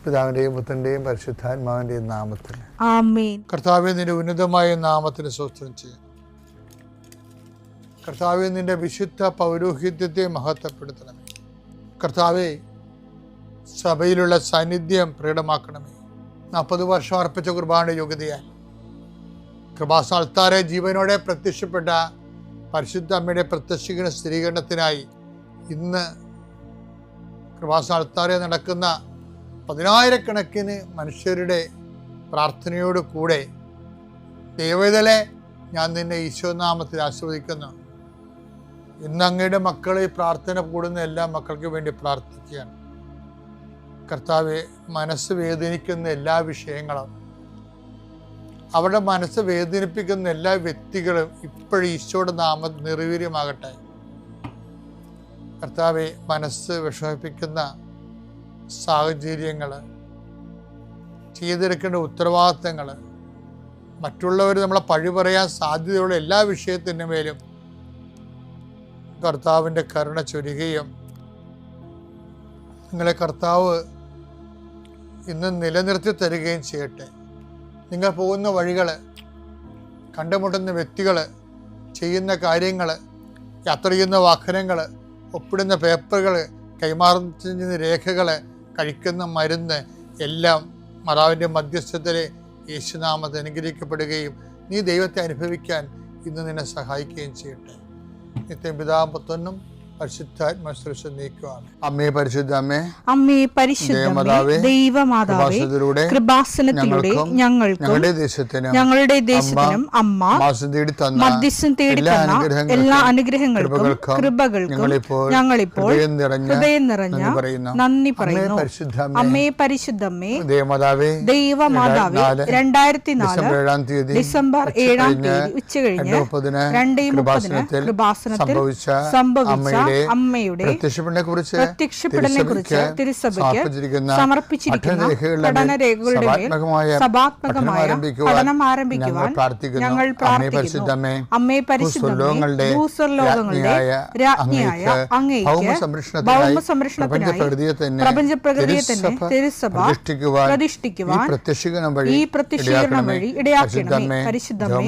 പിതാവിന്റെയും പുത്രന്റെയും പരിശുദ്ധാത്മാവിന്റെയും നാമത്തിൽ ആമേൻ. കർത്താവേ, നിന്റെ ഉന്നതമായ നാമത്തിന് സ്തോത്രം ചെയ്യുന്നു. കർത്താവേ, നിന്റെ വിശുദ്ധ പൗരോഹിത്യത്തെ മഹത്വപ്പെടുത്തണമേ. കർത്താവേ, സഭയിലുള്ള സാന്നിധ്യം പ്രകടമാക്കണമേ. 40 വർഷം അർപ്പിച്ച കുർബാനയുടെ യോഗ്യതയാൽ കൃപാസ്ഥാനത്താരെ ജീവനോടെ പ്രത്യക്ഷപ്പെട്ട പരിശുദ്ധ അമ്മയുടെ പ്രത്യക്ഷീകരണ സ്ഥിരീകരണത്തിനായി ഇന്ന് കൃപാസ്ഥാനത്താരെ നടക്കുന്ന 10,000-കണക്കിന് മനുഷ്യരുടെ പ്രാർത്ഥനയോട് കൂടെ ദൈവവേദലെ ഞാൻ നിന്നെ ഈശോനാമത്തിൽ ആശീർവദിക്കുന്നു. ഇന്ന് അങ്ങയുടെ മക്കളെ പ്രാർത്ഥന കൂടുന്ന എല്ലാ മക്കൾക്ക് വേണ്ടി പ്രാർത്ഥിക്കുകയാണ്. കർത്താവെ, മനസ്സ് വേദനിക്കുന്ന എല്ലാ വിഷയങ്ങളും, അവരുടെ മനസ്സ് വേദനിപ്പിക്കുന്ന എല്ലാ വ്യക്തികളും ഇപ്പോഴും ഈശോയുടെ നാമം നിർവീര്യമാകട്ടെ. കർത്താവെ, മനസ്സ് വിഷമിപ്പിക്കുന്ന സാഹചര്യങ്ങൾ, ചെയ്തെടുക്കേണ്ട ഉത്തരവാദിത്തങ്ങൾ, മറ്റുള്ളവർ നമ്മളെ പഴി പറയാൻ സാധ്യതയുള്ള എല്ലാ വിഷയത്തിൻ്റെ മേലും കർത്താവിൻ്റെ കരുണ ചൊരിയുകയും നിങ്ങളെ കർത്താവ് ഇന്ന് നിലനിർത്തി തരികയും ചെയ്യട്ടെ. നിങ്ങൾ പോകുന്ന വഴികൾ, കണ്ടുമുട്ടുന്ന വ്യക്തികൾ, ചെയ്യുന്ന കാര്യങ്ങൾ, യാത്ര ചെയ്യുന്ന വാഹനങ്ങൾ, ഒപ്പിടുന്ന പേപ്പറുകൾ, കൈമാറുന്ന രേഖകൾ, കഴിക്കുന്ന മരുന്ന് എല്ലാം മാതാവിൻ്റെ മധ്യസ്ഥതയിൽ യേശുനാമത്തിൽ അനുഗ്രഹിക്കപ്പെടുകയും നീ ദൈവത്തെ അനുഭവിക്കാൻ ഇന്ന് നിന്നെ സഹായിക്കുകയും ചെയ്യട്ടെ. നിത്യം പിതാവും പുത്രനും പരിശുദ്ധാത്മാശ്രേഷ്ഠ നീക്കുവാണ്. അമ്മേ പരിശുദ്ധ അമ്മേ, അമ്മേ പരിശുദ്ധ ദൈവമാതാവേ, കൃപാസനത്തിലൂടെ ഞങ്ങൾക്കും ഞങ്ങളുടെ ദേശത്തിനും അമ്മ മധ്യസ്ഥം തേടി തന്ന എല്ലാ അനുഗ്രഹങ്ങൾക്കും കൃപകൾക്കും ഞങ്ങളിപ്പോൾ ഹൃദയം നിറഞ്ഞ നന്ദി പറയുന്നു. അമ്മേ പരിശുദ്ധമ്മേ ദൈവമാതാവേ, 2004 ഡിസംബർ 7 ഉച്ചകഴിഞ്ഞ് 2:30 കൃപാസനത്തിൽ സംഭവിച്ച അമ്മയുടെ പ്രത്യക്ഷപ്പെടലിനെ കുറിച്ച് തിരുസഭയ്ക്ക് സമർപ്പിച്ചിരിക്കുന്ന പഠനരേഖകളുടെ മേൽ സഭാത്മകമായ പഠനം ആരംഭിക്കുവാൻ ഞങ്ങൾ പ്രാർത്ഥിക്കുന്നു. അമ്മേ പരിശുദ്ധമേ, ഭൂസ്വർലോകങ്ങളുടെ രാജ്ഞിയായ അങ്ങേയ്ക്ക് ഭൗമസംരക്ഷണത്തിനായി പ്രപഞ്ചപ്രകൃതിയെ തന്നെ തിരുസഭ പ്രതിഷ്ഠിക്കുവാൻ ഈ പ്രത്യക്ഷീകരണം വഴി ഇടയാക്കണമേ. പരിശുദ്ധമേ,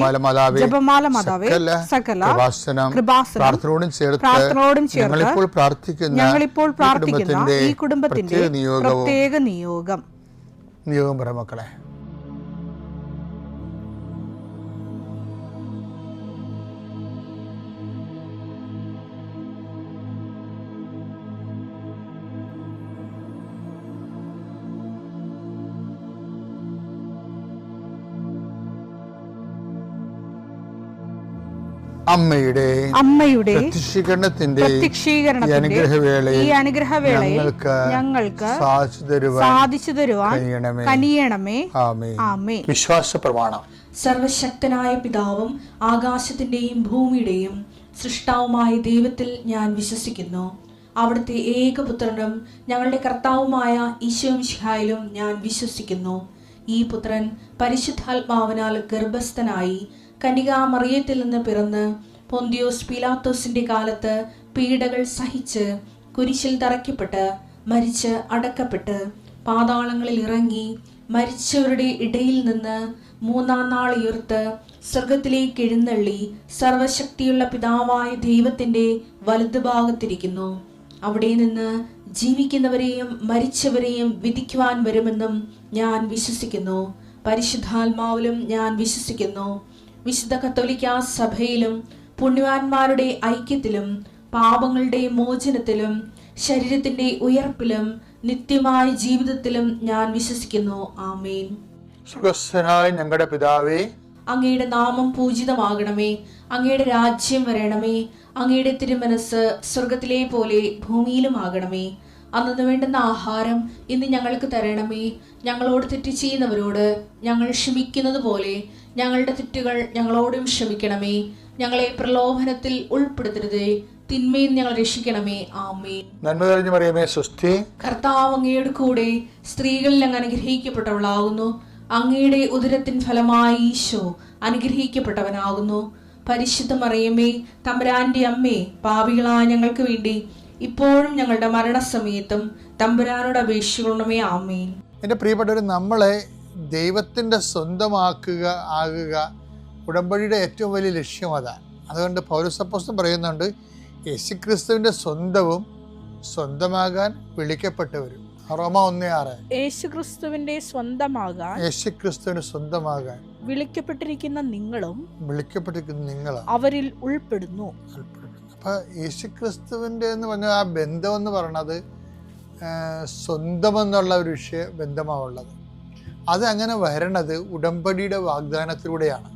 ജപമാല മാതാവേ, സകല കൃപാസനം പ്രാർത്ഥനയോടും ഞങ്ങളിപ്പോൾ പ്രാർത്ഥിക്കുന്ന ഈ കുടുംബത്തിന്റെ പ്രത്യേക നിയോഗം പറ മക്കളെ. അമ്മയുടെ പ്രത്യക്ഷീകരണത്തിന്റെ ഈ അനുഗ്രഹവേളയിൽ ഞങ്ങൾക്ക് സാധിച്ചു തരുവാൻ കനിയണമേ. ആമേൻ. വിശ്വാസ പ്രമാണം. സർവശക്തനായ പിതാവും ആകാശത്തിന്റെയും ഭൂമിയുടെയും സൃഷ്ടാവുമായ ദൈവത്തിൽ ഞാൻ വിശ്വസിക്കുന്നു. അവിടുത്തെ ഏകപുത്രനും ഞങ്ങളുടെ കർത്താവുമായ ഈശോ മിശിഹായിലും ഞാൻ വിശ്വസിക്കുന്നു. ഈ പുത്രൻ പരിശുദ്ധാത്മാവിനാൽ ഗർഭസ്ഥനായി കന്യകാമറിയത്തിൽ നിന്ന് പിറന്ന് പൊന്തിയോസ് പീലാത്തോസിന്റെ കാലത്ത് പീഡകൾ സഹിച്ച് കുരിശിൽ തറയ്ക്കപ്പെട്ട് മരിച്ച് അടക്കപ്പെട്ട് പാതാളങ്ങളിൽ ഇറങ്ങി മരിച്ചവരുടെ ഇടയിൽ നിന്ന് 3-ാം നാൾ ഉയർത്ത് സ്വർഗത്തിലേക്ക് എഴുന്നള്ളി സർവശക്തിയുള്ള പിതാവായ ദൈവത്തിന്റെ വലതുഭാഗത്തിരിക്കുന്നു. അവിടെ നിന്ന് ജീവിക്കുന്നവരെയും മരിച്ചവരെയും വിധിക്കുവാൻ വരുമെന്നും ഞാൻ വിശ്വസിക്കുന്നു. പരിശുദ്ധാത്മാവിലും ഞാൻ വിശ്വസിക്കുന്നു. വിശുദ്ധ കത്തോലിക്കാ സഭയിലും പുണ്യവാന്മാരുടെ ഐക്യത്തിലും പാപങ്ങളുടെ മോചനത്തിലും ശരീരത്തിന്റെ ഉയർപ്പിലും നിത്യമായ ജീവിതത്തിലും ഞാൻ വിശ്വസിക്കുന്നു. ആമേൻ. സുഖസ്ഥനായ ഞങ്ങളുടെ പിതാവേ, അങ്ങയുടെ നാമം പൂജിതമാകണമേ. അങ്ങയുടെ രാജ്യം വരണമേ. അങ്ങയുടെ തിരുമനസ് സ്വർഗത്തിലെ പോലെ ഭൂമിയിലും ആകണമേ. അന്നു വേണ്ടുന്ന ആഹാരം ഇന്ന് ഞങ്ങൾക്ക് തരണമേ. ഞങ്ങളോട് തെറ്റ് ചെയ്യുന്നവരോട് ഞങ്ങൾ ക്ഷമിക്കുന്നത് പോലെ ഞങ്ങളുടെ തെറ്റുകൾ ഞങ്ങളോടും ക്ഷമിക്കണമേ. ഞങ്ങളെ പ്രലോഭനത്തിൽ ഉൾപ്പെടുത്തരുതേ, തിന്മയിൽ ഞങ്ങൾ രക്ഷിക്കണമേ. ആമേൻ. നന്മ നിറഞ്ഞ മറിയമേ, സ്വസ്തി. കർത്താവ് അങ്ങയുടെ കൂടെ സ്ത്രീകളിൽ അങ്ങ് അനുഗ്രഹിക്കപ്പെട്ടവളാകുന്നു. അങ്ങയുടെ ഉദരത്തിൻ ഫലമായി ഈശോ അനുഗ്രഹിക്കപ്പെട്ടവനാകുന്നു. പരിശുദ്ധ മറിയമേ, തമ്പുരാന്റെ അമ്മേ, പാപികളായ ഞങ്ങൾക്ക് വേണ്ടി ഇപ്പോഴും ഞങ്ങളുടെ മരണസമയത്തും തമ്പുരാനോട് അപേക്ഷിക്കണമേ. ആമേൻ. എൻ്റെ പ്രിയപ്പെട്ടവർ, നമ്മളെ ദൈവത്തിൻ്റെ ആകുക ഉടമ്പടിയുടെ ഏറ്റവും വലിയ ലക്ഷ്യം അതാണ്. അതുകൊണ്ട് പൗലോസ് അപ്പോസ്തലൻ പറയുന്നുണ്ട്, യേശുക്രിസ്തുവിൻ്റെ സ്വന്തമാകാൻ വിളിക്കപ്പെട്ടവരും. റോമ 1:6. യേശുക്രിസ്തുവിന്റെ സ്വന്തമാകാൻ വിളിക്കപ്പെട്ടിരിക്കുന്ന നിങ്ങളും അവരിൽ ഉൾപ്പെടുന്നു. അപ്പൊ യേശുക്രിസ്തുവിന്റെ എന്ന് പറഞ്ഞ ആ ബന്ധം എന്ന് പറയണത് സ്വന്തം എന്നുള്ള ഒരു ബന്ധമാണുള്ളത്. അത് അങ്ങനെ വരണത് ഉടമ്പടിയുടെ വാഗ്ദാനത്തിലൂടെയാണ്.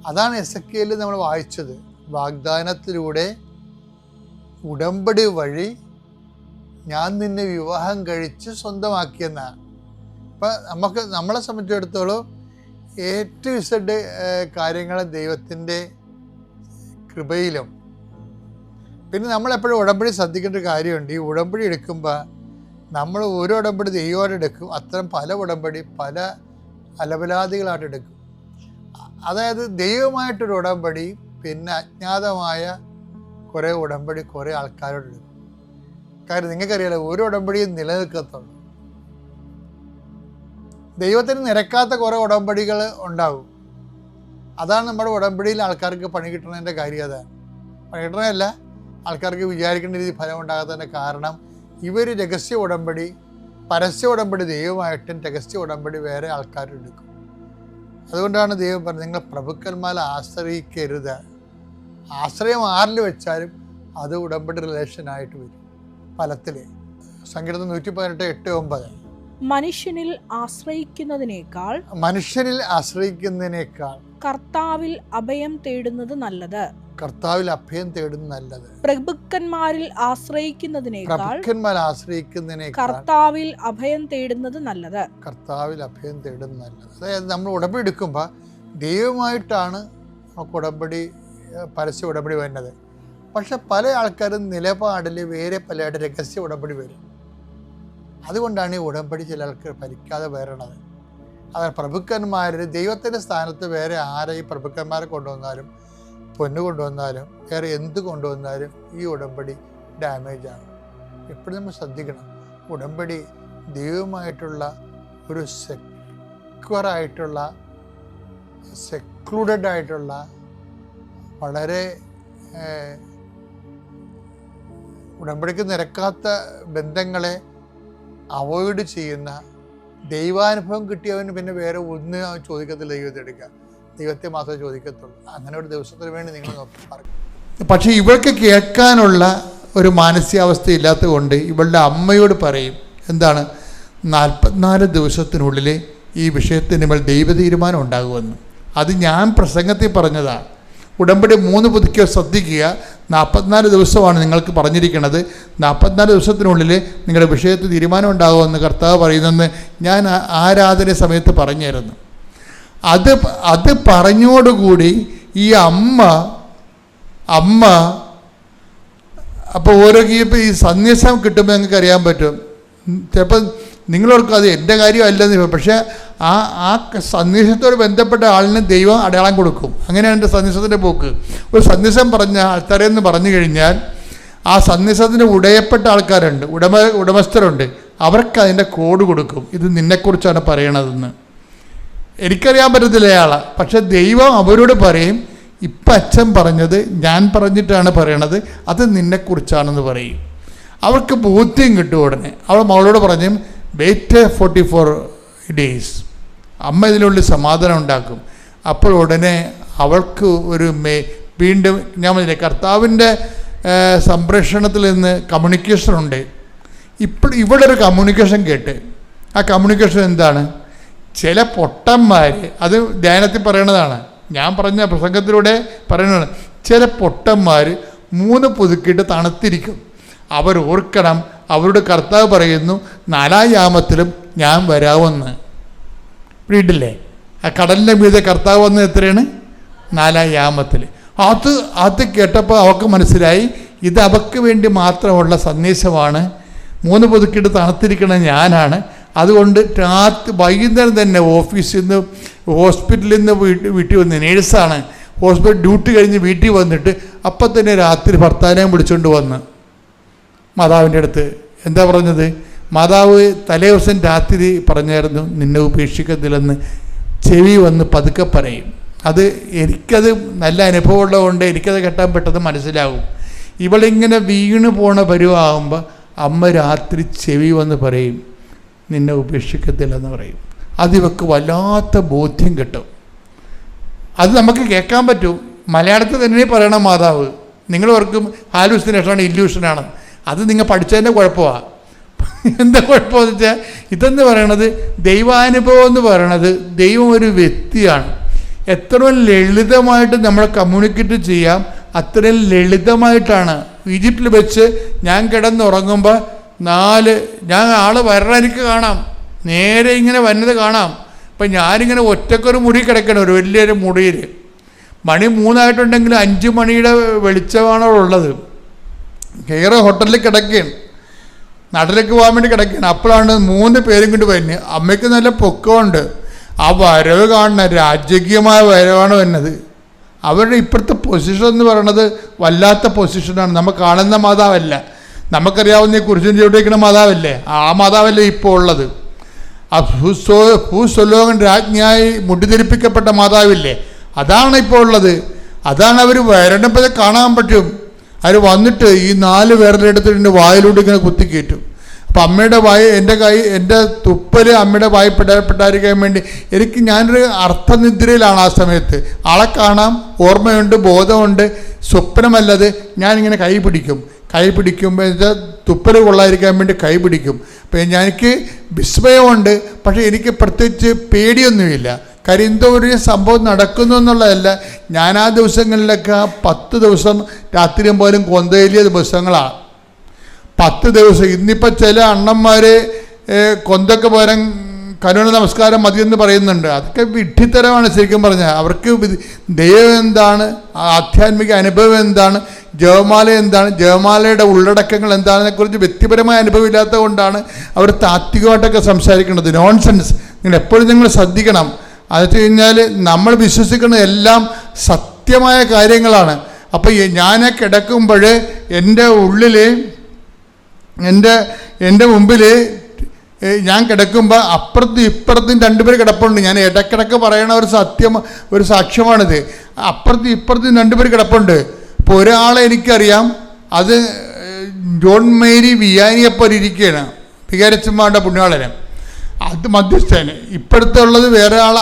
അതാണ് എസെക്കിയേലിൽ നമ്മൾ വായിച്ചത്. വാഗ്ദാനത്തിലൂടെ ഉടമ്പടി വഴി ഞാൻ നിന്നെ വിവാഹം കഴിച്ച് സ്വന്തമാക്കിയെന്നാണ്. അപ്പം നമ്മളെ സംബന്ധിച്ചിടത്തോളം A to Z കാര്യങ്ങൾ ദൈവത്തിൻ്റെ കൃപയിലും. പിന്നെ നമ്മളെപ്പോഴും ഉടമ്പടി ശ്രദ്ധിക്കേണ്ട ഒരു കാര്യമുണ്ട്. ഈ ഉടമ്പടി എടുക്കുമ്പോൾ നമ്മൾ ഓരോ ഉടമ്പടി ദൈവമായിട്ട് എടുക്കും. അത്തരം പല ഉടമ്പടി പല അലപലാദികളായിട്ട് എടുക്കും. അതായത് ദൈവമായിട്ടൊരു ഉടമ്പടി, പിന്നെ അജ്ഞാതമായ കുറേ ഉടമ്പടി കുറേ ആൾക്കാരോട് എടുക്കും. കാര്യം നിങ്ങൾക്കറിയാലോ, ഓരോ ഉടമ്പടിയും നിലനിൽക്കത്തുള്ളൂ. ദൈവത്തിന് നിരക്കാത്ത കുറേ ഉടമ്പടികൾ ഉണ്ടാകും. അതാണ് നമ്മുടെ ഉടമ്പടിയിൽ ആൾക്കാർക്ക് പണി കിട്ടുന്നതിൻ്റെ കാര്യം. അതാണ് പണി കിട്ടണമല്ല, ആൾക്കാർക്ക് വിചാരിക്കേണ്ട രീതി ഫലം ഉണ്ടാകാത്തതിൻ്റെ കാരണം ഇവർ രഹസ്യ ഉടമ്പടി, പരസ്യ ഉടമ്പടി ദൈവമായിട്ടും രഹസ്യ ഉടമ്പടി വേറെ ആൾക്കാരെടുക്കും. അതുകൊണ്ടാണ് ദൈവം പറഞ്ഞത്, നിങ്ങൾ പ്രഭുക്കന്മാരെ ആശ്രയിക്കരുത്. ആശ്രയം ആരിൽ വെച്ചാലും അത് ഉടമ്പടി റിലേഷനായിട്ട് വരും. ഫലത്തിൽ സങ്കീർത്തനം 118:8-9. മനുഷ്യനിൽ ആശ്രയിക്കുന്നതിനേക്കാൾ കർത്താവിൽ അഭയം തേടുന്നത് നല്ലത്. പ്രഭുക്കന്മാരിൽ ആശ്രയിക്കുന്നതിനേക്കാൾ കർത്താവിൽ അഭയം തേടുന്നത് നല്ലത്. അതായത് നമ്മൾ ഉടമ്പടി എടുക്കുമ്പോൾ ദൈവമായിട്ടാണ് നമുക്ക് ഉടമ്പടി, പരസ്യ ഉടമ്പടി വരുന്നത്. പക്ഷെ പല ആൾക്കാരും നിലപാടിൽ വേറെ പലയായിട്ട് രഹസ്യ ഉടമ്പടി വരും. അതുകൊണ്ടാണ് ഈ ഉടമ്പടി ചില ആൾക്കാർ ഫലിക്കാതെ വരണത്. അതായത് പ്രഭുക്കന്മാർ ദൈവത്തിൻ്റെ സ്ഥാനത്ത് വേറെ ആരെ ഈ പ്രഭുക്കന്മാരെ കൊണ്ടുവന്നാലും പൊന്ന് കൊണ്ടുവന്നാലും വേറെ എന്ത് കൊണ്ടുവന്നാലും ഈ ഉടമ്പടി ഡാമേജാണ്. എപ്പോഴും നമ്മൾ ശ്രദ്ധിക്കണം. ഉടമ്പടി ദൈവമായിട്ടുള്ള ഒരു സെക്ലൂഡഡ് ആയിട്ടുള്ള വളരെ ഉടമ്പടിക്ക് നിരക്കാത്ത ബന്ധങ്ങളെ അവോയ്ഡ് ചെയ്യുന്ന, ദൈവാനുഭവം കിട്ടിയവന് പിന്നെ വേറെ ഒന്നും ചോദിക്കത്തില്ല. ദൈവത്തെ മാത്രമേ ചോദിക്കത്തുള്ളൂ. അങ്ങനെ ഒരു ദിവസത്തിന് വേണ്ടി നിങ്ങൾ നോക്കി പറയും. പക്ഷേ ഇവൾക്ക് കേൾക്കാനുള്ള ഒരു മാനസികാവസ്ഥ ഇല്ലാത്തത് കൊണ്ട് ഇവളുടെ അമ്മയോട് പറയും, എന്താണ്, 44 ദിവസത്തിനുള്ളിൽ ഈ വിഷയത്തിന് മേൽ ദൈവ തീരുമാനം ഉണ്ടാകുമെന്ന്. അത് ഞാൻ പ്രസംഗത്തിൽ പറഞ്ഞതാണ്. ഉടമ്പടി 3 പുതുക്കിയോ ശ്രദ്ധിക്കുക. 44 ദിവസമാണ് നിങ്ങൾക്ക് പറഞ്ഞിരിക്കുന്നത്. 44 ദിവസത്തിനുള്ളിൽ നിങ്ങളുടെ വിഷയത്തിൽ തീരുമാനം ഉണ്ടാകുമെന്ന് കർത്താവ് പറയുന്നെന്ന് ഞാൻ ആരാധന സമയത്ത് പറഞ്ഞിരുന്നു. അത് പറഞ്ഞോടുകൂടി ഈ അമ്മ അപ്പോൾ ഓരോ ഈ സന്ദേശം കിട്ടുമ്പോൾ നിങ്ങൾക്ക് അറിയാൻ പറ്റും. ചിലപ്പോൾ നിങ്ങളോർക്കും അത് എൻ്റെ കാര്യമല്ലെന്ന്, പക്ഷേ ആ സന്ദേശത്തോട് ബന്ധപ്പെട്ട ആളിന് ദൈവം അടയാളം കൊടുക്കും. അങ്ങനെയാണ് എൻ്റെ സന്ദേശത്തിൻ്റെ പോക്ക്. ഒരു സന്ദേശം പറഞ്ഞ ആൾക്കാരെന്ന് പറഞ്ഞു കഴിഞ്ഞാൽ ആ സന്ദേശത്തിന് ഉടയപ്പെട്ട ആൾക്കാരുണ്ട്, ഉടമസ്ഥരുണ്ട്. അവർക്ക് അതിൻ്റെ കോഡ് കൊടുക്കും. ഇത് നിന്നെക്കുറിച്ചാണ് പറയണതെന്ന്. എനിക്കറിയാൻ പറ്റത്തില്ല അയാളെ, പക്ഷെ ദൈവം അവരോട് പറയും, ഇപ്പം അച്ഛൻ പറഞ്ഞത് ഞാൻ പറഞ്ഞിട്ടാണ് പറയണത്, അത് നിന്നെക്കുറിച്ചാണെന്ന് പറയും. അവർക്ക് ബോധ്യം കിട്ടും. ഉടനെ അവൾ മകളോട് പറഞ്ഞു, വെയിറ്റ് 44 days, അമ്മ ഇതിനുള്ളിൽ സമാധാനം ഉണ്ടാക്കും. അപ്പോൾ ഉടനെ അവൾക്ക് ഒരു വീണ്ടും ഞാൻ പറഞ്ഞില്ലേ, കർത്താവിൻ്റെ സംപ്രേഷണത്തിൽ നിന്ന് കമ്മ്യൂണിക്കേഷൻ ഉണ്ട്. ഇവിടെ ഒരു കമ്മ്യൂണിക്കേഷൻ കേട്ട്, ആ കമ്മ്യൂണിക്കേഷൻ എന്താണ്? ചില പൊട്ടന്മാർ, അത് ധ്യാനത്തിൽ പറയണതാണ്, ഞാൻ പറഞ്ഞ പ്രസംഗത്തിലൂടെ പറയുന്നതാണ്. ചില പൊട്ടന്മാർ 3 പുതുക്കിയിട്ട് തണുത്തിരിക്കും. അവർ ഓർക്കണം, അവരുടെ കർത്താവ് പറയുന്നു 4-ാം യാമത്തിലും ഞാൻ വരാമെന്ന്. വീട്ടില്ലേ, ആ കടലിൻ്റെ മീതെ കർത്താവ് വന്നത് എത്രയാണ്? 4-ാം യാമത്തിൽ. അത് കേട്ടപ്പോൾ അവൾക്ക് മനസ്സിലായി, ഇത് അവൾക്ക് വേണ്ടി മാത്രമുള്ള സന്ദേശമാണ്. 3 പുതുക്കിയിട്ട് തണുത്തിരിക്കണ ഞാനാണ്. അതുകൊണ്ട് വൈകുന്നേരം തന്നെ ഓഫീസിൽ നിന്ന്, ഹോസ്പിറ്റലിൽ നിന്ന് വീട്ടിൽ വന്ന്, നേഴ്സാണ്, ഹോസ്പിറ്റൽ ഡ്യൂട്ടി കഴിഞ്ഞ് വീട്ടിൽ വന്നിട്ട് അപ്പം തന്നെ രാത്രി ഭർത്താവിനെയും വിളിച്ചുകൊണ്ട് വന്ന് മാതാവിൻ്റെ അടുത്ത് എന്താ പറഞ്ഞത്? മാതാവ് തലേ ദിവസം രാത്രി പറഞ്ഞായിരുന്നു നിന്നെ ഉപേക്ഷിക്കത്തില്ലെന്ന്. ചെവി വന്ന് പതുക്കെ പറയും. അത് എനിക്കത് നല്ല അനുഭവമുള്ളതുകൊണ്ട് എനിക്കത് കേട്ടാൻ പെട്ടെന്ന് മനസ്സിലാവും. ഇവളിങ്ങനെ വീണ് പോണ പരുവാകുമ്പോൾ അമ്മ രാത്രി ചെവി വന്ന് പറയും നിന്നെ ഉപേക്ഷിക്കത്തില്ലെന്ന് പറയും. അതിവക്ക് വല്ലാത്ത ബോധ്യം കിട്ടും. അത് നമുക്ക് കേൾക്കാൻ പറ്റും. മലയാളത്തിൽ തന്നെ പറയണം മാതാവ്. നിങ്ങൾ ഓർക്കും ഹാലൂസിനേഷനാണ്, ഇല്യൂഷനാണ്. അത് നിങ്ങൾ പഠിച്ചതിൻ്റെ കുഴപ്പമാണ്. എന്താ കുഴപ്പമെന്ന് വെച്ചാൽ ഇതെന്ന് പറയണത് ദൈവാനുഭവം എന്ന് പറയണത് ദൈവം ഒരു വ്യക്തിയാണ്. എത്ര ലളിതമായിട്ട് നമ്മൾ കമ്മ്യൂണിക്കേറ്റ് ചെയ്യാം അത്രയും ലളിതമായിട്ടാണ്. ഈജിപ്തിൽ വെച്ച് ഞാൻ കിടന്നുറങ്ങുമ്പോൾ ഞാൻ ആൾ വരണ എനിക്ക് കാണാം, നേരെ ഇങ്ങനെ വന്നത് കാണാം. അപ്പം ഞാനിങ്ങനെ ഒറ്റക്കൊരു മുറി കിടക്കണം, ഒരു വലിയൊരു മുറിയിൽ. മണി 3 5 മണിയുടെ വെളിച്ചമാണ് ഉള്ളത്. കയറി ഹോട്ടലിൽ കിടക്കുകയാണ്, നാട്ടിലേക്ക് പോകാൻ വേണ്ടി കിടക്കുകയാണ്. അപ്പോഴാണ് 3 പേരും കൊണ്ട് വരുന്നത്. അമ്മയ്ക്ക് നല്ല പൊക്കമുണ്ട്. ആ വരവ് കാണുന്ന രാജകീയമായ വരവാണ് വരുന്നത്. അവരുടെ ഇപ്പോഴത്തെ പൊസിഷൻ എന്ന് പറയുന്നത് വല്ലാത്ത പൊസിഷനാണ്. നമ്മൾ കാണുന്ന മാതാവല്ല, നമുക്കറിയാവുന്ന ഈ കുരിശിൻ ചവിട്ടിയിരിക്കുന്ന മാതാവല്ലേ, ആ മാതാവല്ലേ ഇപ്പോൾ ഉള്ളത്. ആ ഭൂസ്വലോകൻ രാജ്ഞിയായി മുടിധരിപ്പിക്കപ്പെട്ട മാതാവില്ലേ, അതാണ് ഇപ്പോൾ ഉള്ളത്. അതാണ് അവർ വരണപ്പോൾ കാണാൻ പറ്റും. അവർ വന്നിട്ട് ഈ 4 വിരലെടുത്തിട്ട് വായിലൂടെ ഇങ്ങനെ കുത്തിക്കയറ്റും. അപ്പം അമ്മയുടെ എൻ്റെ തുപ്പൽ അമ്മയുടെ വായി പെടാതിരിക്കാൻ വേണ്ടി ഞാനൊരു അർത്ഥനിദ്രയിലാണ് ആ സമയത്ത്. ആളെ കാണാം, ഓർമ്മയുണ്ട്, ബോധമുണ്ട്, സ്വപ്നമല്ലത്. ഞാനിങ്ങനെ കൈ പിടിക്കുമ്പോൾ തുപ്പൽ കൊള്ളാതിരിക്കാൻ വേണ്ടി കൈ പിടിക്കും. അപ്പം എനിക്ക് വിസ്മയമുണ്ട്, പക്ഷേ എനിക്ക് പ്രത്യേകിച്ച് പേടിയൊന്നുമില്ല. കാര്യം എന്തോ ഒരു സംഭവം നടക്കുന്നു എന്നുള്ളതല്ല. ഞാൻ ആ ദിവസങ്ങളിലൊക്കെ 10 ദിവസം രാത്രിയും പോലും കൊന്തയിലിയ ദിവസങ്ങളാണ്. 10 ദിവസം. ഇന്നിപ്പോൾ ചില അണ്ണന്മാർ കൊന്തൊക്കെ പകരം കരുണ നമസ്കാരം മതിയെന്ന് പറയുന്നുണ്ട്. അതൊക്കെ വിഡ്ഢിത്തരമാണ് ശരിക്കും പറഞ്ഞാൽ. അവർക്ക് ദൈവം എന്താണ്, ആധ്യാത്മിക അനുഭവം എന്താണ്, ജപമാല എന്താണ്, ജപമാലയുടെ ഉള്ളടക്കങ്ങൾ എന്താണെന്നതിനെക്കുറിച്ച് വ്യക്തിപരമായ അനുഭവം ഇല്ലാത്തത് കൊണ്ടാണ് അവർ താത്വികമായിട്ടൊക്കെ സംസാരിക്കുന്നത്. നോൺസെൻസ്. എപ്പോഴും നിങ്ങൾ ശ്രദ്ധിക്കണം. അത് വെച്ച് കഴിഞ്ഞാൽ നമ്മൾ വിശ്വസിക്കുന്ന എല്ലാം സത്യമായ കാര്യങ്ങളാണ്. അപ്പോൾ ഞാൻ കിടക്കുമ്പോൾ എൻ്റെ ഉള്ളിൽ എൻ്റെ മുമ്പിൽ ഞാൻ കിടക്കുമ്പോൾ അപ്പുറത്തും ഇപ്പുറത്തും 2 പേര് കിടപ്പുണ്ട്. ഞാൻ ഇടയ്ക്കിടയ്ക്ക് പറയണ ഒരു സാക്ഷ്യമാണിത്. അപ്പുറത്തും ഇപ്പുറത്തും 2 പേര് കിടപ്പുണ്ട്. അപ്പോൾ ഒരാളെ എനിക്കറിയാം, അത് ജോൺ മേരി വിയാനിയെപ്പോലെ ഇരിക്കുകയാണ്, വികാരച്ചന്മാരുടെ പുണ്യാളനം. അത് മധ്യസ്ഥന്. ഇപ്പോഴത്തെ ഉള്ളത് വേറെ ആൾ,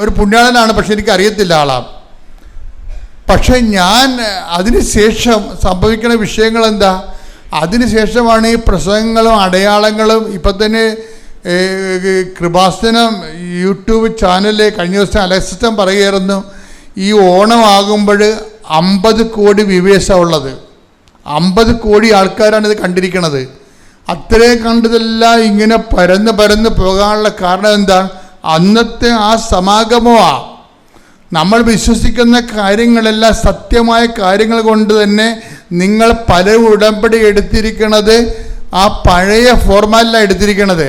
ഒരു പുണ്യാളനാണ്, പക്ഷെ എനിക്കറിയത്തില്ല ആളാ. പക്ഷെ ഞാൻ അതിനുശേഷം സംഭവിക്കുന്ന വിഷയങ്ങൾ എന്താ, അതിനുശേഷമാണ് ഈ പ്രസംഗങ്ങളും അടയാളങ്ങളും. ഇപ്പം തന്നെ കൃപാസനം യൂട്യൂബ് ചാനലിൽ കഴിഞ്ഞ ദിവസം അലക്സിസ്റ്റം പറയുകയായിരുന്നു, ഈ ഓണമാകുമ്പോൾ 50 കോടി വ്യൂവേഴ്സാണ് ഉള്ളത്. 50 കോടി ആൾക്കാരാണ് ഇത് കണ്ടിരിക്കുന്നത്. അത്രയും കണ്ടതെല്ലാം ഇങ്ങനെ പരന്ന് പോകാനുള്ള കാരണം എന്താണ്? അന്നത്തെ ആ സമാഗമമാണ്. നമ്മൾ വിശ്വസിക്കുന്ന കാര്യങ്ങളെല്ലാം സത്യമായ കാര്യങ്ങൾ കൊണ്ട് തന്നെ നിങ്ങൾ പല ഉടമ്പടി എടുത്തിരിക്കണത് ആ പഴയ ഫോർമാറ്റിലാണ് എടുത്തിരിക്കണത്.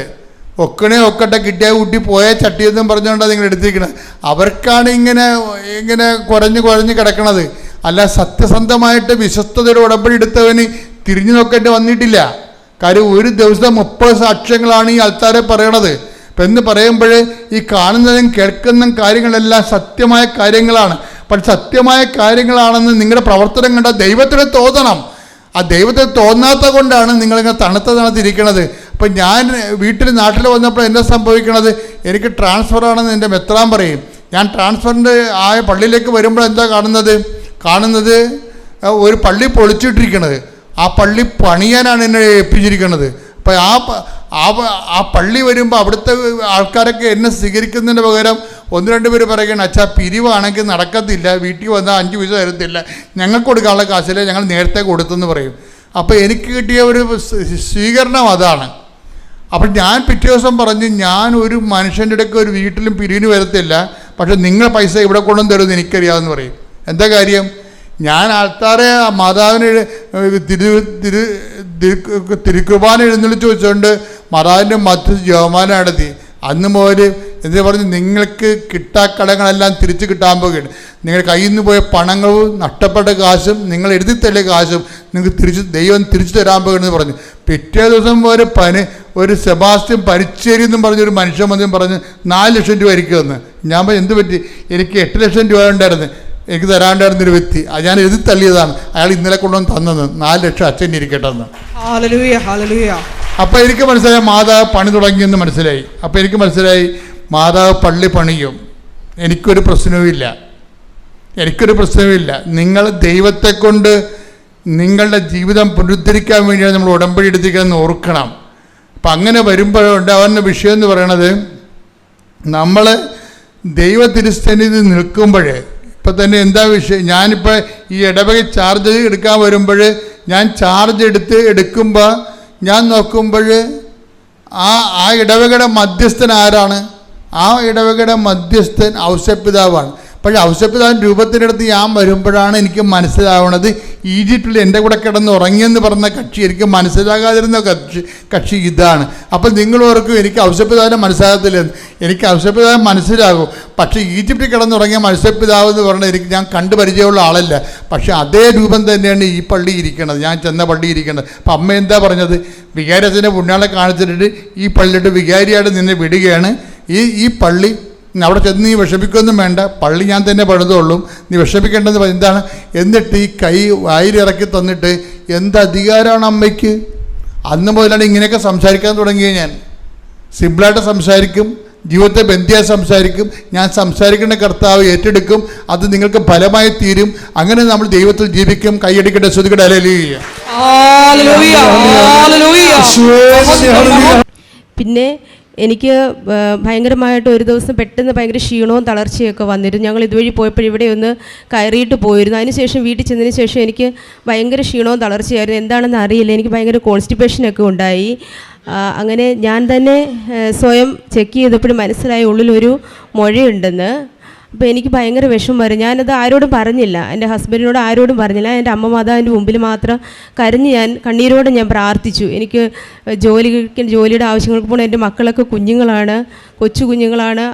ഒക്കട്ടെ കിട്ടിയ കൂട്ടി പോയ ചട്ടിയെന്നും പറഞ്ഞുകൊണ്ടാണ് നിങ്ങൾ എടുത്തിരിക്കുന്നത്. അവർക്കാണ് ഇങ്ങനെ കുഴഞ്ഞ് കിടക്കണത്. അല്ല, സത്യസന്ധമായിട്ട് വിശ്വസ്തതയുടെ ഉടമ്പടി എടുത്തവന് തിരിഞ്ഞു നോക്കേണ്ടി വന്നിട്ടില്ല. കാര്യം ഒരു ദിവസം 30 സാക്ഷ്യങ്ങളാണ് ഈ ആൾക്കാരെ പറയണത്. അപ്പം എന്ന് പറയുമ്പോൾ ഈ കാണുന്നതും കേൾക്കുന്നതും കാര്യങ്ങളെല്ലാം സത്യമായ കാര്യങ്ങളാണ്. പക്ഷെ സത്യമായ കാര്യങ്ങളാണെന്ന് നിങ്ങളുടെ പ്രവർത്തനം കണ്ട ദൈവത്തിന് തോന്നണം. ആ ദൈവത്തിന് തോന്നാത്ത കൊണ്ടാണ് നിങ്ങളിങ്ങനെ തണുത്തിരിക്കണത്. അപ്പം ഞാൻ നാട്ടിൽ വന്നപ്പോൾ എന്താ സംഭവിക്കണത്, എനിക്ക് ട്രാൻസ്ഫറാണെന്ന് എൻ്റെ മെത്രാൻ പറയും. ഞാൻ ട്രാൻസ്ഫറിൻ്റെ ആയ പള്ളിയിലേക്ക് വരുമ്പോൾ എന്താ കാണുന്നത് ഒരു പള്ളി പൊളിച്ചിട്ടിരിക്കണത്. ആ പള്ളി പണിയാനാണ് എന്നെ ഏൽപ്പിച്ചിരിക്കുന്നത്. അപ്പം ആ പള്ളി വരുമ്പോൾ അവിടുത്തെ ആൾക്കാരൊക്കെ എന്നെ സ്വീകരിക്കുന്നതിന് പകരം 1-2 പേര് പറയുകയാണ്, അച്ഛാ പിരിവാണെങ്കിൽ നടക്കത്തില്ല, വീട്ടിൽ വന്നാൽ 5 പൈസ തരത്തില്ല, ഞങ്ങൾക്ക് കൊടുക്കാനുള്ള കാശില്ല, ഞങ്ങൾ നേരത്തെ കൊടുത്തെന്ന് പറയും. അപ്പോൾ എനിക്ക് കിട്ടിയ ഒരു സ്വീകരണം അതാണ്. അപ്പം ഞാൻ പിറ്റേ ദിവസം പറഞ്ഞ്, ഞാൻ ഒരു മനുഷ്യൻ്റെ ഇടയ്ക്ക് ഒരു വീട്ടിലും പിരിവിന് വരത്തില്ല, പക്ഷെ നിങ്ങൾ പൈസ ഇവിടെ കൊണ്ടുവന്ന് തരുമെന്ന് എനിക്കറിയാമെന്ന് പറയും. എന്താ കാര്യം? ഞാൻ ആൾക്കാരെ മാതാവിന് തിരുക്കുർബാന എഴുന്നള്ളിച്ച് വെച്ചുകൊണ്ട് മാതാവിൻ്റെ മധ്യ ജപമാല നടത്തി. അന്ന് മുതൽ എന്ന് പറഞ്ഞ് നിങ്ങൾക്ക് കിട്ടാക്കടങ്ങളെല്ലാം തിരിച്ചു കിട്ടാൻ പോകുകയാണ്. നിങ്ങളുടെ കയ്യിൽ നിന്ന് പോയ പണങ്ങളും നഷ്ടപ്പെട്ട കാശും നിങ്ങൾ എഴുതി തള്ളിയ കാശും നിങ്ങൾക്ക് ദൈവം തിരിച്ചു തരാൻ പോകുകയെന്ന് പറഞ്ഞു. പിറ്റേ ദിവസം ഒരു സെബാസ്റ്റ്യൻ പരിച്ചേരി എന്നും പറഞ്ഞൊരു മനുഷ്യൻ വന്നും പറഞ്ഞ് 4 ലക്ഷം രൂപ ആയിരിക്കുമെന്ന്. ഞാൻ പറഞ്ഞു എന്ത് പറ്റി? എനിക്ക് 8 ലക്ഷം രൂപ ഉണ്ടായിരുന്നു, എനിക്ക് തരാണ്ടായിരുന്നൊരു വ്യക്തി, അത് ഞാൻ എഴുതി തള്ളിയതാണ്, അയാൾ ഇന്നലെ കൊണ്ടുവന്ന് തന്നത് 4 ലക്ഷം അച്ഛൻ ഇരിക്കട്ടെ എന്ന്. അപ്പോൾ എനിക്ക് മനസ്സിലായി മാതാവ് പണി തുടങ്ങിയെന്ന് മനസ്സിലായി. അപ്പോൾ എനിക്ക് മനസ്സിലായി മാതാവ് പള്ളി പണിയും, എനിക്കൊരു പ്രശ്നവുമില്ല. നിങ്ങൾ ദൈവത്തെ കൊണ്ട് നിങ്ങളുടെ ജീവിതം പുനരുദ്ധരിക്കാൻ വേണ്ടിയാണ് നമ്മൾ ഉടമ്പടി എടുത്തിരിക്കുന്നതെന്ന് ഓർക്കണം. അപ്പം അങ്ങനെ വരുമ്പോഴുണ്ടാവുന്ന വിഷയം എന്ന് പറയണത്, നമ്മൾ ദൈവ തിരുസന്നിധി നിൽക്കുമ്പോൾ ഇപ്പം തന്നെ എന്താ വിഷയം, ഞാനിപ്പോൾ ഈ ഇടവക ചാർജ് എടുക്കാൻ വരുമ്പോൾ ഞാൻ ചാർജ് എടുക്കുമ്പോൾ ഞാൻ നോക്കുമ്പോൾ ആ ഇടവകയുടെ മധ്യസ്ഥൻ ആരാണ്? ആ ഇടവകയുടെ മധ്യസ്ഥൻ ഔസേപ്പിതാവാണ്. പക്ഷേ ഔസേപ്പിതാവിൻ്റെ രൂപത്തിനടുത്ത് ഞാൻ വരുമ്പോഴാണ് എനിക്ക് മനസ്സിലാവണത് ഈജിപ്തിൽ എൻ്റെ കൂടെ കിടന്ന് ഉറങ്ങിയെന്ന് പറഞ്ഞ കക്ഷി എനിക്ക് മനസ്സിലാകാതിരുന്ന കക്ഷി ഇതാണ്. അപ്പം നിങ്ങൾ ഓർക്കും എനിക്ക് ഔസേപ്പിതാവിനെ മനസ്സിലാകത്തില്ല. എനിക്ക് ഔസേപ്പിതാവിനെ മനസ്സിലാകും, പക്ഷേ ഈജിപ്തിൽ കിടന്നുറങ്ങിയ ഔസേപ്പിതാവ് എന്ന് പറഞ്ഞാൽ ഞാൻ കണ്ടു പരിചയമുള്ള ആളല്ല. പക്ഷേ അതേ രൂപം തന്നെയാണ് ഈ പള്ളി ഇരിക്കണത്, ഞാൻ ചെന്ന പള്ളി ഇരിക്കണത്. അപ്പം അമ്മ എന്താ പറഞ്ഞത്? വികാരത്തിൻ്റെ പുണ്യാളെ കാണിച്ചിട്ട് ഈ പള്ളിയുടെ വികാരിയായിട്ട് നിന്നെ വിടുകയാണ്. ഈ പള്ളി അവിടെ ചെന്ന് നീ വിഷമിക്കൊന്നും വേണ്ട, പള്ളി ഞാൻ തന്നെ പണിതുള്ളൂ, നീ വിഷമിക്കേണ്ടത് എന്താണ്? എന്നിട്ട് ഈ കൈ വായിലിറക്കി തന്നിട്ട് എന്ത് അധികാരമാണ് അമ്മയ്ക്ക്? അന്ന് മുതലാണ് ഇങ്ങനെയൊക്കെ സംസാരിക്കാൻ തുടങ്ങിയത്. ഞാൻ സിമ്പിളായിട്ട് സംസാരിക്കും, ജീവിതത്തെ ബന്ധിയായി സംസാരിക്കും. ഞാൻ സംസാരിക്കേണ്ട കർത്താവ് ഏറ്റെടുക്കും, അത് നിങ്ങൾക്ക് ഫലമായി തീരും. അങ്ങനെ നമ്മൾ ദൈവത്തിൽ ജീവിക്കും. കൈയടിക്കട്ടെ, ശ്രുതിക്കട്ടെ, ഹല്ലേലൂയ. പിന്നെ എനിക്ക് ഭയങ്കരമായിട്ട് ഒരു ദിവസം പെട്ടെന്ന് ഭയങ്കര ക്ഷീണവും തളർച്ചയൊക്കെ വന്നിരുന്നു. ഞങ്ങൾ ഇതുവഴി പോയപ്പോൾ ഇവിടെ ഒന്ന് കയറിയിട്ട് പോയിരുന്നു. അതിനുശേഷം വീട്ടിൽ ചെന്നതിന് ശേഷം എനിക്ക് ഭയങ്കര ക്ഷീണവും തളർച്ചയായിരുന്നു. എന്താണെന്ന് അറിയില്ല, എനിക്ക് ഭയങ്കര കോൺസ്റ്റിപ്പേഷനൊക്കെ ഉണ്ടായി. അങ്ങനെ ഞാൻ തന്നെ സ്വയം ചെക്ക് ചെയ്തപ്പോഴും മനസ്സിലായി ഉള്ളിലൊരു മുഴയുണ്ടെന്ന്. അപ്പോൾ എനിക്ക് ഭയങ്കര വിഷമം വരും. ഞാനത് ആരോടും പറഞ്ഞില്ല, എൻ്റെ ഹസ്ബൻഡിനോട് ആരോടും പറഞ്ഞില്ല. എൻ്റെ അമ്മ മാതാവിൻ്റെ മുമ്പിൽ മാത്രം കരഞ്ഞ് ഞാൻ കണ്ണീരോടെ ഞാൻ പ്രാർത്ഥിച്ചു. എനിക്ക് ജോലിയുടെ ആവശ്യങ്ങൾക്ക് പോകണം, എൻ്റെ മക്കളൊക്കെ കുഞ്ഞുങ്ങളാണ്, കൊച്ചു കുഞ്ഞുങ്ങളാണ്,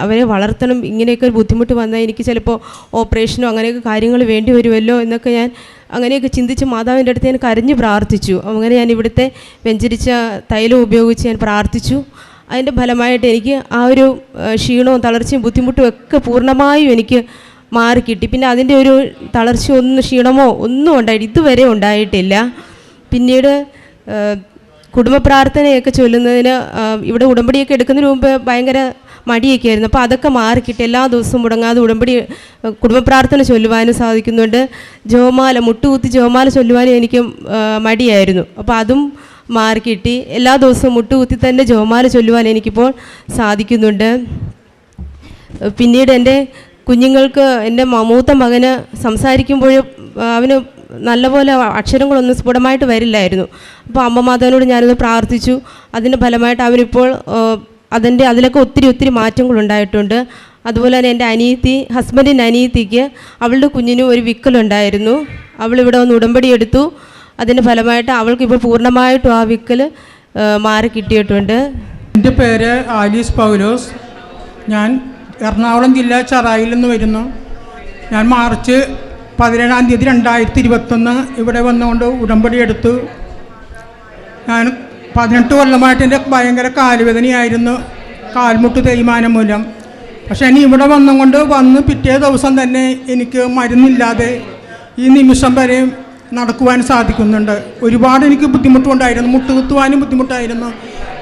അവരെ വളർത്തണം. ഇങ്ങനെയൊക്കെ ഒരു ബുദ്ധിമുട്ട് വന്നാൽ എനിക്ക് ചിലപ്പോൾ ഓപ്പറേഷനോ അങ്ങനെയൊക്കെ കാര്യങ്ങൾ വേണ്ടി വരുമല്ലോ എന്നൊക്കെ ഞാൻ അങ്ങനെയൊക്കെ ചിന്തിച്ച് മാതാവിൻ്റെ അടുത്ത് ഞാൻ കരഞ്ഞ് പ്രാർത്ഥിച്ചു. അങ്ങനെ ഞാൻ ഇവിടുത്തെ വെഞ്ചരിച്ച തൈലം ഉപയോഗിച്ച് ഞാൻ പ്രാർത്ഥിച്ചു. അതിൻ്റെ ഫലമായിട്ട് എനിക്ക് ആ ഒരു ക്ഷീണവും തളർച്ചയും ബുദ്ധിമുട്ടും ഒക്കെ പൂർണ്ണമായും എനിക്ക് മാറിക്കിട്ടി. പിന്നെ അതിൻ്റെ ഒരു തളർച്ച ക്ഷീണമോ ഒന്നും ഇതുവരെ ഉണ്ടായിട്ടില്ല. പിന്നീട് കുടുംബ പ്രാർത്ഥനയൊക്കെ ചൊല്ലുന്നതിന് ഇവിടെ ഉടമ്പടിയൊക്കെ എടുക്കുന്നതിന് മുമ്പ് ഭയങ്കര മടിയൊക്കെ ആയിരുന്നു. അപ്പോൾ അതൊക്കെ മാറിക്കിട്ടി. എല്ലാ ദിവസവും മുടങ്ങാതെ കുടുംബ പ്രാർത്ഥന ചൊല്ലുവാനും സാധിക്കുന്നുണ്ട്. മുട്ടുകുത്തി ജോമാല ചൊല്ലുവാനും എനിക്ക് മടിയായിരുന്നു. അപ്പോൾ അതും മാറിക്കിട്ടി. എല്ലാ ദിവസവും മുട്ടുകുത്തി തന്നെ ജോമാല ചൊല്ലുവാൻ എനിക്കിപ്പോൾ സാധിക്കുന്നുണ്ട്. പിന്നീട് എൻ്റെ കുഞ്ഞുങ്ങൾക്ക്, എൻ്റെ മൂത്ത മകന് സംസാരിക്കുമ്പോൾ അവന് നല്ലപോലെ അക്ഷരങ്ങളൊന്നും സ്ഫുടമായിട്ട് വരില്ലായിരുന്നു. അപ്പോൾ അമ്മ മാതാവിനോട് ഞാനത് പ്രാർത്ഥിച്ചു. അതിൻ്റെ ഫലമായിട്ട് അവനിപ്പോൾ അതിലൊക്കെ ഒത്തിരി മാറ്റങ്ങളുണ്ടായിട്ടുണ്ട്. അതുപോലെ തന്നെ എൻ്റെ ഹസ്ബൻഡിൻ്റെ അനിയത്തിക്ക് അവളുടെ കുഞ്ഞിനും ഒരു വിക്കലുണ്ടായിരുന്നു. അവളിവിടെ വന്ന് ഉടമ്പടി എടുത്തു. അതിൻ്റെ ഫലമായിട്ട് അവൾക്കിപ്പോൾ പൂർണ്ണമായിട്ടും ആ വിക്കൽ മാറി കിട്ടിയിട്ടുണ്ട്. എൻ്റെ പേര് ആലീസ് പൗലോസ്. ഞാൻ എറണാകുളം ജില്ല ചെറായിൽ നിന്ന് വരുന്നു. ഞാൻ മാർച്ച് 17 2021 ഇവിടെ വന്നുകൊണ്ട് ഉടമ്പടി എടുത്തു. ഞാൻ 18 കൊല്ലമായിട്ട് എൻ്റെ ഭയങ്കര കാലുവേദനയായിരുന്നു, കാൽമുട്ട് തേയ്മാനം മൂലം. പക്ഷേ ഇനി ഇവിടെ വന്ന് പിറ്റേ ദിവസം തന്നെ എനിക്ക് മരുന്നില്ലാതെ ഈ നിമിഷം വരെ നടക്കുവാൻ സാധിക്കുന്നുണ്ട്. ഒരുപാട് എനിക്ക് ബുദ്ധിമുട്ടുണ്ടായിരുന്നു, മുട്ടുകുത്തുവാനും ബുദ്ധിമുട്ടായിരുന്നു.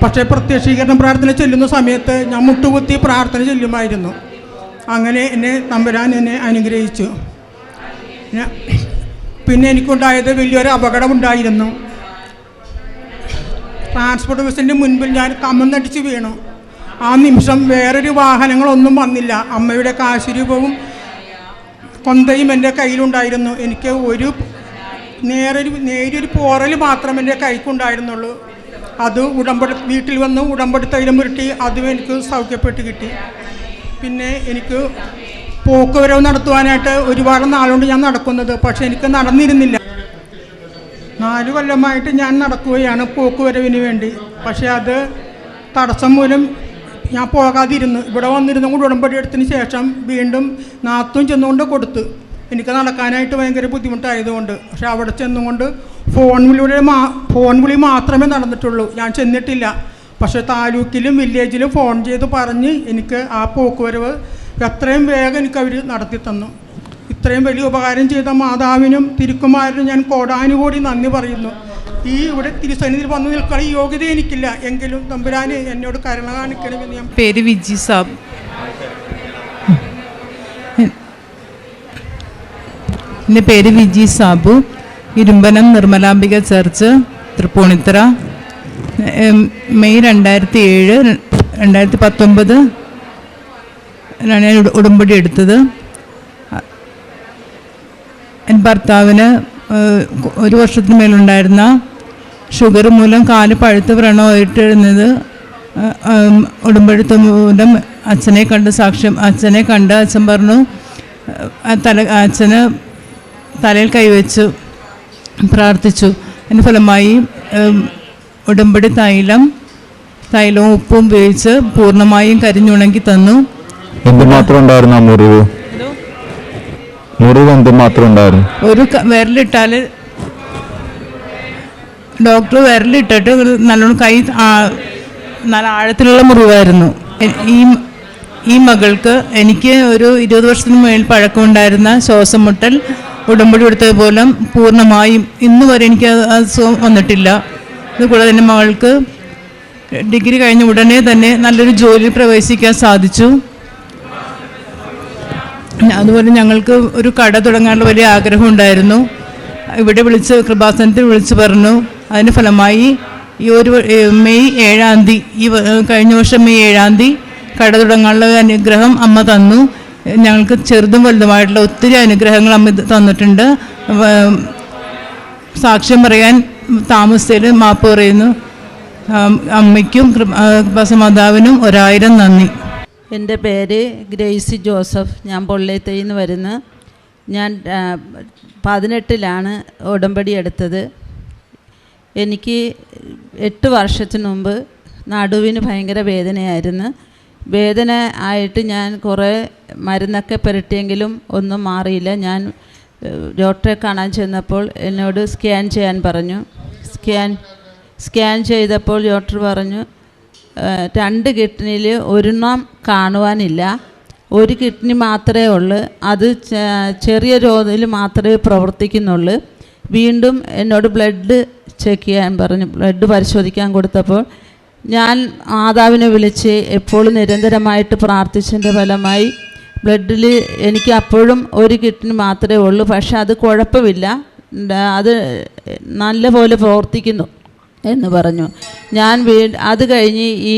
പക്ഷേ പ്രത്യക്ഷീകരണ പ്രാർത്ഥന ചെല്ലുന്ന സമയത്ത് ഞാൻ മുട്ടുകുത്തി പ്രാർത്ഥന ചെല്ലുമായിരുന്നു. അങ്ങനെ തമ്പുരാൻ എന്നെ അനുഗ്രഹിച്ചു. പിന്നെ എനിക്കുണ്ടായത് വലിയൊരു അപകടമുണ്ടായിരുന്നു. ട്രാൻസ്പോർട്ട് ബസ്സിൻ്റെ മുൻപിൽ ഞാൻ കമന്നടിച്ച് വീണു. ആ നിമിഷം വേറൊരു വാഹനങ്ങളൊന്നും വന്നില്ല. അമ്മയുടെ കാശുരൂപവും കൊന്തയും എൻ്റെ കയ്യിലുണ്ടായിരുന്നു. എനിക്ക് നേരിയൊരു പോറൽ മാത്രം എൻ്റെ കൈക്കുണ്ടായിരുന്നുള്ളൂ. അത് വീട്ടിൽ വന്ന് ഉടമ്പടി തൈലം പുരട്ടി അതും എനിക്ക് സൗഖ്യപ്പെട്ട് കിട്ടി. പിന്നെ എനിക്ക് പോക്കുവരവ് നടത്തുവാനായിട്ട് ഒരുപാട് നാളുകൊണ്ട് ഞാൻ നടക്കുന്നത്, പക്ഷെ എനിക്ക് നടന്നിരുന്നില്ല. 4 കൊല്ലമായിട്ട് ഞാൻ നടക്കുകയാണ് പോക്കുവരവിന് വേണ്ടി. പക്ഷേ അത് തടസ്സം മൂലം ഞാൻ പോകാതിരുന്നു. ഇവിടെ വന്നിരുന്നും കൂടി ഉടമ്പടി എടുത്തതിന് ശേഷം വീണ്ടും നാത്തും ചെന്നുകൊണ്ട് കൊടുത്ത് എനിക്ക് നടക്കാനായിട്ട് ഭയങ്കര ബുദ്ധിമുട്ടായതുകൊണ്ട്. പക്ഷെ അവിടെ ചെന്നുകൊണ്ട് ഫോൺ വിളി മാത്രമേ നടന്നിട്ടുള്ളൂ, ഞാൻ ചെന്നിട്ടില്ല. പക്ഷേ താലൂക്കിലും വില്ലേജിലും ഫോൺ ചെയ്ത് പറഞ്ഞ് എനിക്ക് ആ പോക്കുവരവ് എത്രയും വേഗം എനിക്കവർ നടത്തി തന്നു. ഇത്രയും വലിയ ഉപകാരം ചെയ്ത മാതാവിനും തിരുക്കുമാരനും ഞാൻ കോടാനുകോടി നന്ദി പറയുന്നു. ഈ ഇവിടെ തിരുസന്നിധിയിൽ വന്നു നിൽക്കാൻ ഈ യോഗ്യത എനിക്കില്ല, എങ്കിലും തമ്പുരാന് എന്നോട് കരുണ കാണിക്കണമെന്ന് ഞാൻ. പേര് വിജി സാബ്. എൻ്റെ പേര് വിജി സാബു, ഇരുമ്പനം നിർമ്മലാംബിക ചർച്ച്, തൃപ്പൂണിത്തറ. മെയ് 2007 2019 ഞാൻ ഉടമ്പടി എടുത്തത്. എൻ്റെ ഭർത്താവിന് 1 വർഷത്തിന് മേലുണ്ടായിരുന്ന ഷുഗർ മൂലം കാല് പഴുത്ത് വ്രണമായിട്ടിരുന്നത്. ഉടമ്പെടുത്ത മൂലം അച്ഛനെ കണ്ട് അച്ഛൻ പറഞ്ഞു, അച്ഛന് തലയിൽ കൈവച്ച് പ്രാർത്ഥിച്ചു. അതിന് ഫലമായി ഉടമ്പടി തൈലവും ഉപ്പും ഉപയോഗിച്ച് പൂർണ്ണമായും കരിഞ്ഞുണങ്ങി തന്നു. എന്തുമാത്രം ഉണ്ടായിരുന്നു മുറിവ് എന്തുമാത്രം ഉണ്ടായിരുന്നു? ഒരു വിരലിട്ടാൽ ഡോക്ടർ വിരലിട്ടിട്ട് നല്ലോണം കൈ നല്ല ആഴത്തിലുള്ള മുറിവായിരുന്നു. ഈ മകൾക്ക് എനിക്ക് ഒരു 20 വർഷത്തിന് മേൽ പഴക്കമുണ്ടായിരുന്ന ശ്വാസം മുട്ടൽ ഉടമ്പടി എടുത്തതുപോലെ പൂർണ്ണമായും ഇന്ന് വരെ എനിക്ക് അസുഖം വന്നിട്ടില്ല. ഇതുകൂടാതെ എൻ്റെ മകൾക്ക് ഡിഗ്രി കഴിഞ്ഞ ഉടനെ തന്നെ നല്ലൊരു ജോലിയിൽ പ്രവേശിക്കാൻ സാധിച്ചു. അതുപോലെ ഞങ്ങൾക്ക് ഒരു കട തുടങ്ങാനുള്ള വലിയ ആഗ്രഹം ഉണ്ടായിരുന്നു. ഇവിടെ കൃപാസനത്തിൽ വിളിച്ച് പറഞ്ഞു. അതിന് ഫലമായി ഈ മെയ് 7-ാം തീയതി, കഴിഞ്ഞ വർഷം മെയ് 7-ാം തീയതി കട തുടങ്ങാനുള്ള അനുഗ്രഹം അമ്മ തന്നു. ഞങ്ങൾക്ക് ചെറുതും വലുതുമായിട്ടുള്ള ഒത്തിരി അനുഗ്രഹങ്ങൾ അമ്മ തന്നിട്ടുണ്ട്. സാക്ഷ്യം പറയാൻ താമസത്തിൽ മാപ്പ് പറയുന്നു. അമ്മയ്ക്കും കൃപാസമാതാവിനും 1000 നന്ദി. എൻ്റെ പേര് ഗ്രേസി ജോസഫ്. ഞാൻ പൊള്ളേത്തയിൽ നിന്ന് വരുന്നു. ഞാൻ 18-ലാണ് ഉടമ്പടി എടുത്തത്. എനിക്ക് 8 വർഷത്തിന് മുമ്പ് നടുവിന് ഭയങ്കര വേദനയായിരുന്നു. വേദന ആയിട്ട് ഞാൻ കുറേ മരുന്നൊക്കെ പുരട്ടിയെങ്കിലും ഒന്നും മാറിയില്ല. ഞാൻ ഡോക്ടറെ കാണാൻ ചെന്നപ്പോൾ എന്നോട് സ്കാൻ ചെയ്യാൻ പറഞ്ഞു. സ്കാൻ ചെയ്തപ്പോൾ ഡോക്ടർ പറഞ്ഞു 2 കിഡ്നിയിൽ ഒരെണ്ണം കാണുവാനില്ല, 1 കിഡ്നി മാത്രമേ ഉള്ളൂ, അത് ചെറിയ തോതിൽ മാത്രമേ പ്രവർത്തിക്കുന്നുള്ളൂ. വീണ്ടും എന്നോട് ബ്ലഡ് ചെക്ക് ചെയ്യാൻ പറഞ്ഞു. ബ്ലഡ് പരിശോധിക്കാൻ കൊടുത്തപ്പോൾ ഞാൻ മാതാവിനെ വിളിച്ച് എപ്പോഴും നിരന്തരമായിട്ട് പ്രാർത്ഥിച്ചതിൻ്റെ ഫലമായി ബ്ലഡിൽ എനിക്ക് അപ്പോഴും 1 കിഡ്നി മാത്രമേ ഉള്ളൂ. പക്ഷെ അത് കുഴപ്പമില്ല, അത് നല്ലപോലെ പ്രവർത്തിക്കുന്നു എന്ന് പറഞ്ഞു. അത് കഴിഞ്ഞ് ഈ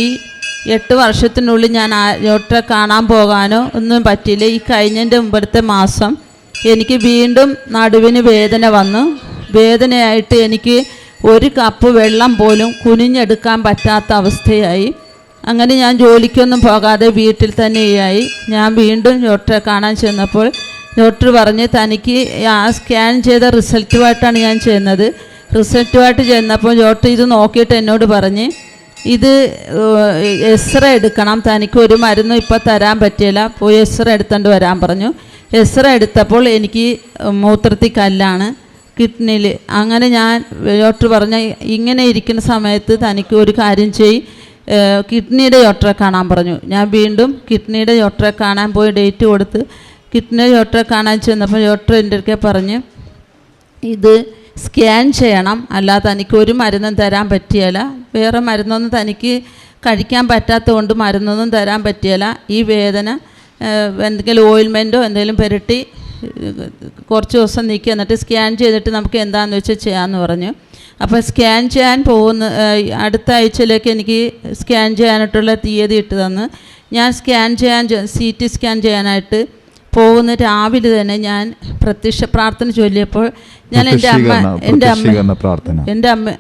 8 വർഷത്തിനുള്ളിൽ ഞാൻ ഡോക്ടറെ കാണാൻ പോകാനോ ഒന്നും പറ്റില്ല. ഈ കഴിഞ്ഞതിൻ്റെ മുമ്പത്തെ മാസം എനിക്ക് വീണ്ടും നടുവിന് വേദന വന്നു. വേദനയായിട്ട് എനിക്ക് 1 കപ്പ് വെള്ളം പോലും കുനിഞ്ഞെടുക്കാൻ പറ്റാത്ത അവസ്ഥയായി. അങ്ങനെ ഞാൻ ജോലിക്കൊന്നും പോകാതെ വീട്ടിൽ തന്നെയായി. ഞാൻ വീണ്ടും ഡോക്ടറെ കാണാൻ ചെന്നപ്പോൾ ഡോക്ടർ പറഞ്ഞ് തനിക്ക് ആ സ്കാൻ ചെയ്ത റിസൾട്ടുമായിട്ടാണ് ഞാൻ ചെയ്യുന്നത്. റിസൾട്ടുമായിട്ട് ചെന്നപ്പോൾ ഡോക്ടർ ഇത് നോക്കിയിട്ട് എന്നോട് പറഞ്ഞ് ഇത് എക്സ്റേ എടുക്കണം, തനിക്ക് ഒരു മരുന്നും ഇപ്പോൾ തരാൻ പറ്റില്ല, പോയി എക്സ്റേ എടുത്തുകൊണ്ട് വരാൻ പറഞ്ഞു. എക്സ്റേ എടുത്തപ്പോൾ എനിക്ക് മൂത്രത്തിൽ കല്ലാണ് കിഡ്നിയിൽ. അങ്ങനെ ഞാൻ ഡോക്ടർ പറഞ്ഞ ഇങ്ങനെ ഇരിക്കുന്ന സമയത്ത് തനിക്ക് ഒരു കാര്യം കിഡ്നിയുടെ ഡോക്ടറെ കാണാൻ പറഞ്ഞു. ഞാൻ വീണ്ടും കിഡ്നിയുടെ ഡോക്ടറെ കാണാൻ പോയി ഡേറ്റ് കൊടുത്ത് കിഡ്നിയുടെ ഡോക്ടറെ കാണാൻ ചെന്നപ്പോൾ ഡോക്ടർ എൻ്റെ അടുക്കെ പറഞ്ഞ് ഇത് സ്കാൻ ചെയ്യണം, അല്ലാതെ തനിക്ക് ഒരു മരുന്നും തരാൻ പറ്റിയല്ല, വേറെ മരുന്നൊന്നും തനിക്ക് കഴിക്കാൻ പറ്റാത്തതുകൊണ്ട് മരുന്നൊന്നും തരാൻ പറ്റിയല്ല, ഈ വേദന എന്തെങ്കിലും ഓയിൽമെൻറ്റോ എന്തെങ്കിലും പുരട്ടി കുറച്ച് ദിവസം നീക്കി എന്നിട്ട് സ്കാൻ ചെയ്തിട്ട് നമുക്ക് എന്താണെന്ന് വെച്ചാൽ ചെയ്യാമെന്ന് പറഞ്ഞു. അപ്പോൾ സ്കാൻ ചെയ്യാൻ അടുത്ത ആഴ്ചയിലേക്ക് എനിക്ക് സ്കാൻ ചെയ്യാനായിട്ടുള്ള തീയതി ഇട്ട് തന്ന് ഞാൻ CT സ്കാൻ ചെയ്യാനായിട്ട് പോകുന്ന രാവിലെ തന്നെ ഞാൻ പ്രത്യക്ഷ പ്രാർത്ഥന ചൊല്ലിയപ്പോൾ ഞാൻ എൻ്റെ അമ്മ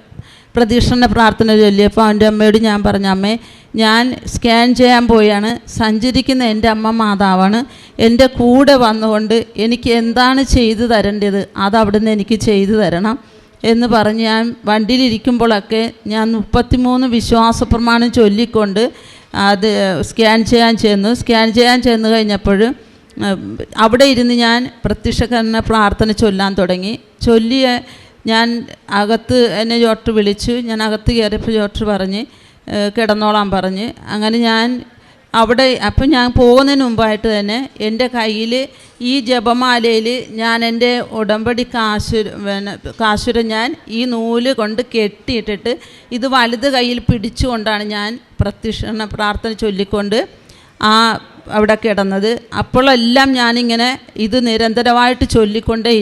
പ്രദക്ഷിണ പ്രാർത്ഥന ചൊല്ലിയപ്പോൾ എൻ്റെ അമ്മയോട് ഞാൻ പറഞ്ഞു, അമ്മേ ഞാൻ സ്കാൻ ചെയ്യാൻ പോയാണ്, സഞ്ചരിക്കുന്ന എൻ്റെ അമ്മ മാതാവാണ്, എൻ്റെ കൂടെ വന്നുകൊണ്ട് എനിക്ക് എന്താണ് ചെയ്തു തരേണ്ടത് അത് അവിടുന്ന് എനിക്ക് ചെയ്തു തരണം എന്ന് പറഞ്ഞ് ഞാൻ വണ്ടിയിലിരിക്കുമ്പോഴൊക്കെ ഞാൻ 33 വിശ്വാസ പ്രമാണം ചൊല്ലിക്കൊണ്ട് അത് സ്കാൻ ചെയ്യാൻ ചെന്ന് കഴിഞ്ഞപ്പോൾ അവിടെ ഇരുന്ന് ഞാൻ പ്രത്യക്ഷകരണ പ്രാർത്ഥന ചൊല്ലാൻ തുടങ്ങി. ഞാൻ അകത്ത് എന്നെ ഡോക്ടർ വിളിച്ചു. ഞാൻ അകത്ത് കയറിയപ്പോൾ ഡോക്ടർ പറഞ്ഞ് കിടന്നോളാൻ പറഞ്ഞ്. അങ്ങനെ ഞാൻ അവിടെ അപ്പം ഞാൻ പോകുന്നതിന് മുമ്പായിട്ട് തന്നെ എൻ്റെ കയ്യിൽ ഈ ജപമാലയിൽ ഞാൻ എൻ്റെ ഉടമ്പടി കാശുര ഞാൻ ഈ നൂല് കൊണ്ട് കെട്ടിയിട്ടിട്ട് ഇത് വലത് കയ്യിൽ പിടിച്ചുകൊണ്ടാണ് ഞാൻ പ്രത്യക്ഷ പ്രാർത്ഥന ചൊല്ലിക്കൊണ്ട് അവിടെ കിടന്നത്. അപ്പോഴെല്ലാം ഞാനിങ്ങനെ ഇത് നിരന്തരമായിട്ട് ചൊല്ലിക്കൊണ്ടേ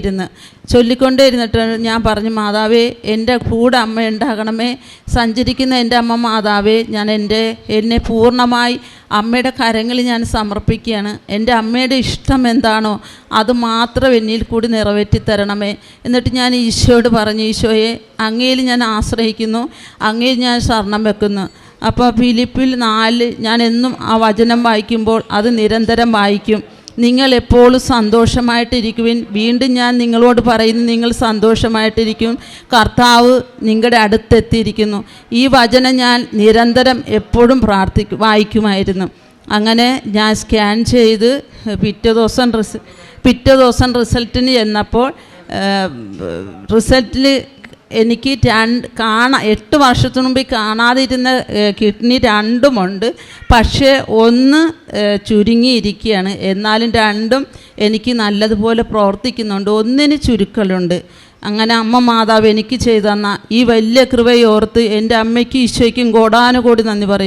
ഞാൻ പറഞ്ഞു, മാതാവേ എൻ്റെ കൂടെ അമ്മ ഉണ്ടാകണമേ, സഞ്ചരിക്കുന്ന എൻ്റെ അമ്മ മാതാവേ, ഞാൻ എന്നെ പൂർണ്ണമായി അമ്മയുടെ കരങ്ങളിൽ ഞാൻ സമർപ്പിക്കുകയാണ്. എൻ്റെ അമ്മയുടെ ഇഷ്ടം എന്താണോ അത് മാത്രം എന്നിൽ കൂടി നിറവേറ്റി തരണമേ. എന്നിട്ട് ഞാൻ ഈശോയോട് പറഞ്ഞു, ഈശോയെ അങ്ങയിൽ ഞാൻ ആശ്രയിക്കുന്നു, അങ്ങയിൽ ഞാൻ ശരണം വെക്കുന്നു. അപ്പോൾ ഫിലിപ്പിൽ 4 ഞാൻ എന്നും ആ വചനം വായിക്കുമ്പോൾ അത് നിരന്തരം വായിക്കും. നിങ്ങൾ എപ്പോഴും സന്തോഷമായിട്ടിരിക്കുവിൻ. വീണ്ടും ഞാൻ നിങ്ങളോട് പറയുന്നു, നിങ്ങൾ സന്തോഷമായിട്ടിരിക്കും, കർത്താവ് നിങ്ങളുടെ അടുത്തെത്തിയിരിക്കുന്നു. ഈ വചനം ഞാൻ നിരന്തരം എപ്പോഴും വായിക്കുമായിരുന്നു. അങ്ങനെ ഞാൻ സ്കാൻ ചെയ്ത് പിറ്റേ ദിവസം റിസൾട്ടിന് ചെന്നപ്പോൾ റിസൾട്ടിൽ എനിക്ക് 8 വർഷത്തിനു മുമ്പ് കാണാതിരുന്ന കിഡ്നി 2ഉണ്ട്. പക്ഷേ 1 ചുരുങ്ങിയിരിക്കുകയാണ്. എന്നാലും 2ഉം എനിക്ക് നല്ലതുപോലെ പ്രവർത്തിക്കുന്നുണ്ട്. 1 ചുരുക്കലുണ്ട്. അങ്ങനെ അമ്മ മാതാവ് എനിക്ക് ചെയ്തു തന്ന ഈ വലിയ കൃപയോർത്ത് എൻ്റെ അമ്മയ്ക്കും ഈശോയ്ക്കും കോടാനുകോടി നന്ദി പറയുന്നു.